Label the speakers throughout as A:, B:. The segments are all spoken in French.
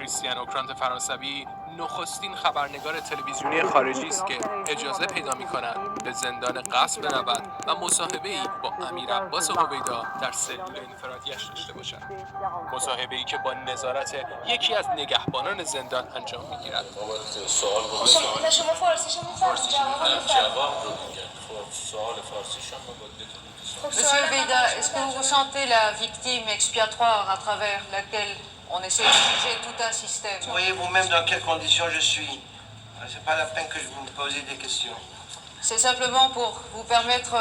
A: کریستیان اوکرانت فرانسوی نخستین خبرنگار تلویزیونی خارجی است که اجازه پیدا می‌کند به زندان قصد برود و مصاحبه‌ای با امیر عباس هویدا در سلول انفرادیش داشته باشد. مصاحبه‌ای که با نظارت یکی از نگهبانان زندان انجام می‌گیرد.
B: سوال شما جواب رو میگن. سوال فارسی شما
C: Monsieur Houveida, est-ce que vous vous sentez la victime expiatoire à travers laquelle on essaie de juger tout un système?
D: Voyez vous-même dans quelles conditions je suis. C'est pas la peine que vous me posiez des questions.
C: C'est simplement pour vous permettre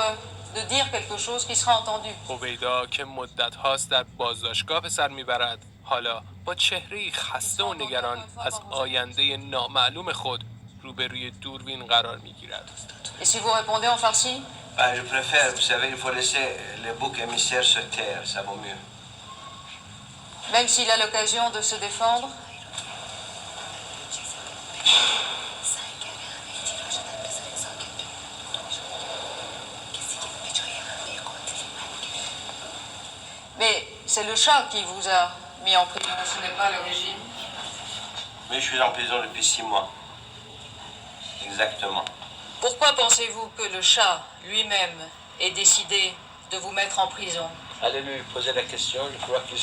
C: de dire quelque chose qui sera entendu.
A: هویدا که مدت هاست در بازداشتگاه به سر میبرد، حالا با چهره‌ای خسته و نگران از آینده نامعلوم خود روبروی دوربین قرار میگیرد.
C: Et si vous répondez en farsi?
D: Je préfère, vous savez, il faut laisser les boucs émissaires se taire, ça vaut mieux.
C: Même s'il a l'occasion de se défendre? Mais c'est le chat qui vous a mis en prison, ce n'est pas le régime.
D: Mais je suis en prison depuis 6 mois. Exactement.
C: Pourquoi pensez-vous que le chat lui-même ait décidé de vous mettre en prison?
D: Allez lui poser la question, je crois qu'il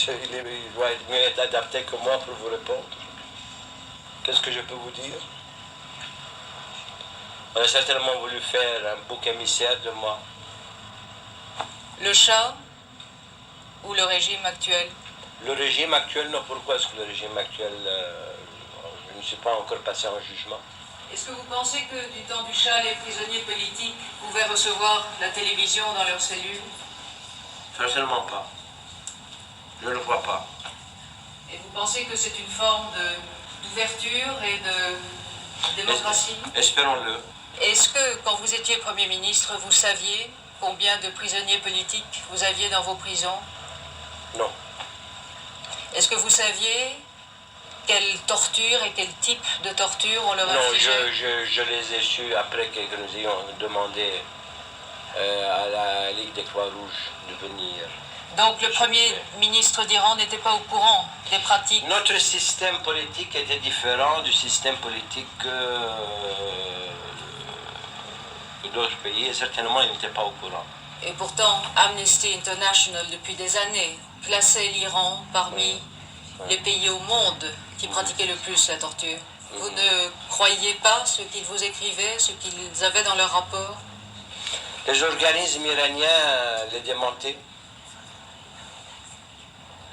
D: doit être mieux adapté que moi pour vous répondre. Qu'est-ce que je peux vous dire? On a certainement voulu faire un bouc émissaire de moi.
C: Le chat ou le régime actuel?
D: Le régime actuel, non. Pourquoi est-ce que le régime actuel... je ne suis pas encore passé en jugement.
C: Est-ce que vous pensez que du temps du chat, les prisonniers politiques pouvaient recevoir la télévision dans leurs cellules?
D: Certainement pas. Je ne le crois pas.
C: Et vous pensez que c'est une forme d'ouverture et de démocratie?
D: Espérons-le.
C: Est-ce que, quand vous étiez Premier ministre, vous saviez combien de prisonniers politiques vous aviez dans vos prisons?
D: Non.
C: Est-ce que vous saviez quelle torture et quel type de torture on leur infligeait?
D: Non, je les ai su après que nous ayons demandé à la Ligue des Croix-Rouges de venir.
C: Donc le Premier ministre d'Iran n'était pas au courant des pratiques?
D: Notre système politique était différent du système politique que d'autres pays, et certainement il n'était pas au courant.
C: Et pourtant, Amnesty International, depuis des années, classait l'Iran parmi les pays au monde qui pratiquaient le plus la torture. Vous ne croyez pas ce qu'ils vous écrivaient, ce qu'ils avaient dans leur rapport?
D: Les organismes iraniens les démentaient.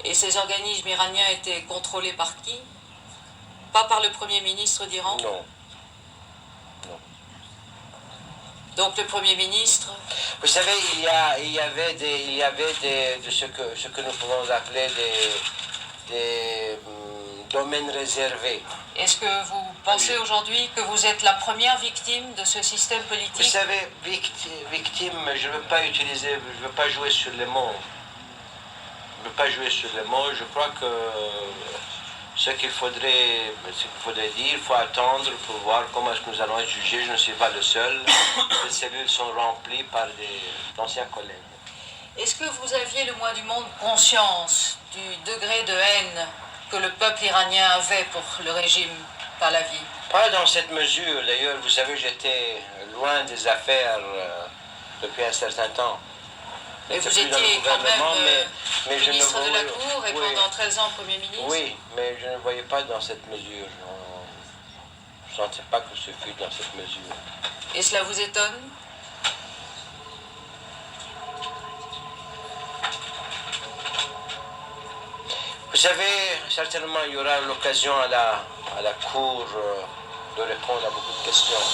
C: Et ces organismes iraniens étaient contrôlés par qui? Pas par le Premier ministre d'Iran?
D: Non.
C: Donc le Premier ministre...
D: Vous savez, il y avait ce que nous pouvons appeler des domaines réservés.
C: Est-ce que vous pensez aujourd'hui que vous êtes la première victime de ce système politique?
D: Vous savez, victime, je ne veux pas utiliser, je ne veux pas jouer sur les mots. Je ne veux pas jouer sur les mots. Je crois que ce qu'il faudrait dire, il faut attendre pour voir comment est-ce que nous allons être jugés. Je ne suis pas le seul. Les cellules sont remplies par d'anciens collègues.
C: Est-ce que vous aviez le moins du monde conscience du degré de haine que le peuple iranien avait pour le régime par la vie?
D: Pas dans cette mesure. D'ailleurs, vous savez, j'étais loin des affaires depuis un certain temps.
C: Et vous étiez quand même ministre de la Cour et
D: oui,
C: pendant 13 ans Premier ministre?
D: Oui, mais je ne voyais pas dans cette mesure. Je ne sentais pas que ce fût dans cette mesure.
C: Et cela vous étonne?
D: Vous savez, certainement, il y aura l'occasion à la Cour de répondre à beaucoup de questions.